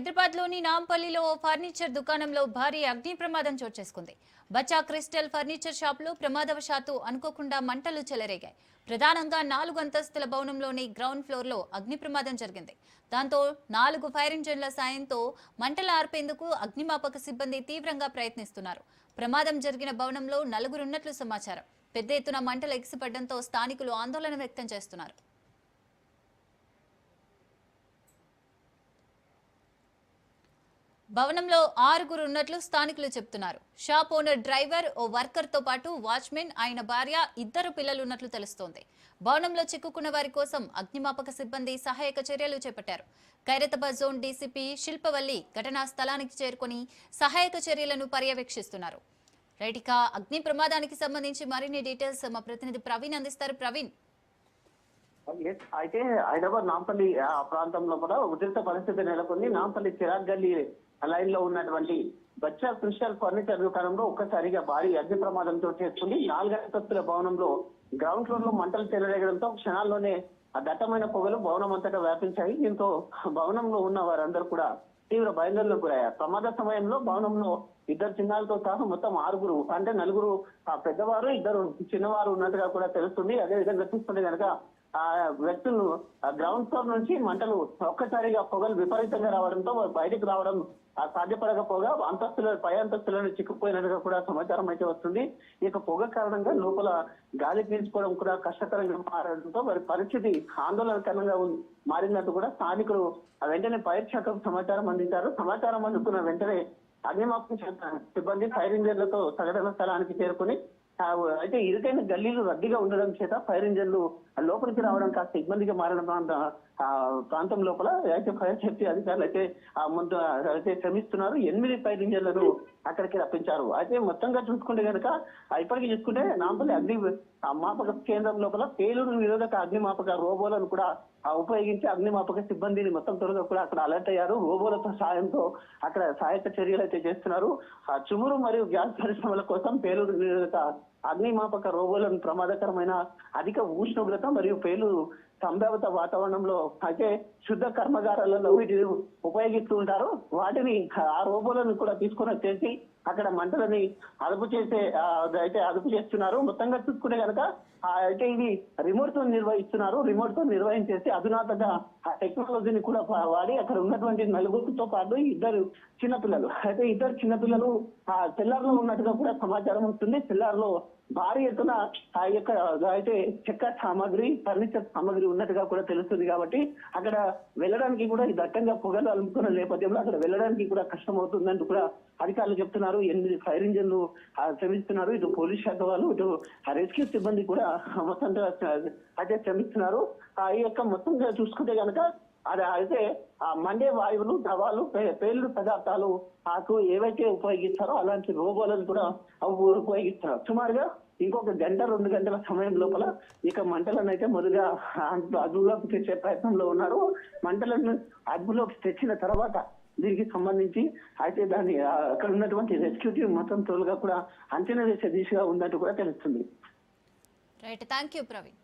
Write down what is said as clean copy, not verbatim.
హైదరాబాద్లోని నాంపల్లిలో ఓ ఫర్నిచర్ దుకాణంలో భారీ అగ్ని ప్రమాదం చోటు చేసుకుంది. బచ్చా క్రిస్టల్ ఫర్నిచర్ షాపులో ప్రమాదవశాత్తు అనుకోకుండా మంటలు చెలరేగాయి. ప్రధానంగా 4 అంతస్తుల భవనంలోని గ్రౌండ్ ఫ్లోర్లో అగ్ని ప్రమాదం జరిగింది. దాంతో 4 ఫైర్ ఇంజన్ల సాయంతో మంటలు ఆర్పేందుకు అగ్నిమాపక సిబ్బంది తీవ్రంగా ప్రయత్నిస్తున్నారు. ప్రమాదం జరిగిన భవనంలో 4 ఉన్నట్లు సమాచారం. పెద్ద ఎత్తున మంటలు ఎగిసిపడడంతో స్థానికులు ఆందోళన వ్యక్తం చేస్తున్నారు. భవనంలో 6 ఉన్నట్లు స్థానికులు చెబుతున్నారు. షాప్ ఓనర్ డ్రైవర్, ఓ వర్కర్ తో పాటు వాచ్మెన్, ఆయన భార్య, 2 పిల్లలు ఉన్నట్లు తెలుస్తోంది. భవనంలో చిక్కుకున్న వారి కోసం అగ్నిమాపక సిబ్బంది సహాయక చర్యలు చేపట్టారు. ఖైరతాబాద్ జోన్ డీసీపీ శిల్పవల్లి ఘటనా స్థలానికి చేరుకొని సహాయక చర్యలను పర్యవేక్షిస్తున్నారు. రైట్, ఇక అగ్ని ప్రమాదానికి సంబంధించి మరిన్ని డీటెయిల్స్ మా ప్రతినిధి ప్రవీణ్ అందిస్తారు. ప్రవీణ్, అయితే హైదరాబాద్ నాంపల్లి ప్రాంతంలో కూడా ఉద్రిక్త పరిస్థితి నెలకొంది. నాంపల్లి చిరాగ్ గల్లీ లైన్ లో ఉన్నటువంటి బచ్చా క్రిస్టల్ ఫర్నిచర్ దుకాణంలో ఒక్కసారిగా భారీ అగ్ని ప్రమాదం చోటు చేసుకుంది. 4 అంతస్తుల భవనంలో గ్రౌండ్ ఫ్లోర్ లో మంటలు చెలరేగడంతో క్షణాల్లోనే ఆ దట్టమైన పొగలు భవనం అంతటా వ్యాపించాయి. దీంతో భవనంలో ఉన్న వారందరూ కూడా తీవ్ర భయాందోళనకు గురయ్యారు. ప్రమాద సమయంలో భవనంలో 2 చిన్నాలతో సహా మొత్తం 6, అంటే 4 పెద్దవారు, 2 చిన్నవారు ఉన్నట్టుగా కూడా తెలుస్తుంది. అదే విధంగా చూస్తుంటే కనుక ఆ వ్యక్తులు గ్రౌండ్ ఫ్లోర్ నుంచి మంటలు ఒక్కసారిగా పొగలు విపరీతంగా రావడంతో బయటకు రావడం సాధ్యపడకపోగా పై అంతస్తులను చిక్కుపోయినట్టుగా కూడా సమాచారం అయితే వస్తుంది. ఇక పొగ కారణంగా లోపల గాలి పీల్చుకోవడం కూడా కష్టతరంగా మారడంతో వారి పరిస్థితి ఆందోళనకరంగా మారినట్టు కూడా స్థానికులు వెంటనే ఫైర్ శాఖకు సమాచారం అందించారు. సమాచారం అందుకున్న వెంటనే అగ్నిమాపక సిబ్బంది ఫైర్ ఇంజన్లతో సంఘటన స్థలానికి చేరుకుని అయితే ఇరుకైన గల్లీలు రద్దీగా ఉండడం చేత ఫైర్ ఇంజన్లు లోపలికి రావడం కాస్త ఇబ్బందిగా మారిన ప్రాంతం లోపల అయితే ఫైర్ సేఫ్టీ అధికారులు అయితే ముందు అయితే శ్రమిస్తున్నారు. 8 ఫైర్ ఇంజన్లను అక్కడికి రప్పించారు. అయితే మొత్తంగా చూసుకుంటే కనుక ఇప్పటికీ చూసుకుంటే నాంపల్లి అగ్ని మాపక కేంద్రం లోపల పేలుడు నిరోధక అగ్నిమాపక రోబోలను కూడా ఉపయోగించి అగ్నిమాపక సిబ్బందిని మొత్తం త్వరగా కూడా అక్కడ అలర్ట్ అయ్యారు. రోబోలతో సాయంతో అక్కడ సహాయక చర్యలు అయితే చేస్తున్నారు. చుమురు మరియు గ్యాస్ పరిశ్రమల కోసం పేలుడు నిరోధక అగ్నిమాపక రోబోలను ప్రమాదకరమైన అధిక ఉష్ణోగ్రత మరియు పేలుడు సంభావిత వాతావరణంలో అయితే శుద్ధ కర్మాగారాలలో వీటిని ఉపయోగిస్తూ ఉంటారు. వాటిని ఆ రోబోలను కూడా తీసుకొని వచ్చేసి అక్కడ మంటలని అదుపు చేస్తున్నారు. మొత్తంగా చూసుకుంటే కనుక అయితే ఇది రిమోట్ తో నిర్వహిస్తున్నారు. రిమోట్ తో నిర్వహించేసి అధునాతన ఆ టెక్నాలజీని కూడా వాడి అక్కడ ఉన్నటువంటి 4తో పాటు 2 చిన్నపిల్లలు, అయితే 2 చిన్నపిల్లలు ఆ సెల్లార్ లో ఉన్నట్టుగా కూడా సమాచారం ఉంటుంది. సెల్లార్ లో భారీ ఎత్తున ఆ యొక్క అయితే చెక్క సామాగ్రి, ఫర్నిచర్ సామాగ్రి ఉన్నట్టుగా కూడా తెలుస్తుంది. కాబట్టి అక్కడ వెళ్ళడానికి కూడా ఈ దట్టంగా పొగలు అలుముకున్న నేపథ్యంలో అక్కడ వెళ్ళడానికి కూడా కష్టం అవుతుందంటూ కూడా అధికారులు చెప్తున్నారు. 8 ఫైర్ ఇంజన్లు శ్రమిస్తున్నారు. ఇటు పోలీస్ శాఖ వాళ్ళు, ఇటు రెస్క్యూ సిబ్బంది కూడా మొత్తం అయితే శ్రమిస్తున్నారు. ఈ యొక్క మొత్తంగా చూసుకుంటే కనుక అది అయితే ఆ మండే వాయువులు, ద్రవాలు, పేలుడు పదార్థాలు ఏవైతే ఉపయోగిస్తారో అలాంటి రోబోలను కూడా ఉపయోగిస్తారు. సుమారుగా ఇంకొక 1-2 గంటల సమయం లోపల ఇక మంటలను అయితే మొదలుగా అదుపులోకి తెచ్చే ప్రయత్నంలో ఉన్నారు. మంటలను అదుపులోకి తెచ్చిన తర్వాత దీనికి సంబంధించి అయితే దాన్ని అక్కడ ఉన్నటువంటి రెస్క్యూ టీం మొత్తం త్వరగా కూడా అంచనా వేసే దిశగా ఉందంటూ కూడా తెలుస్తుంది. Right, thank you Praveen.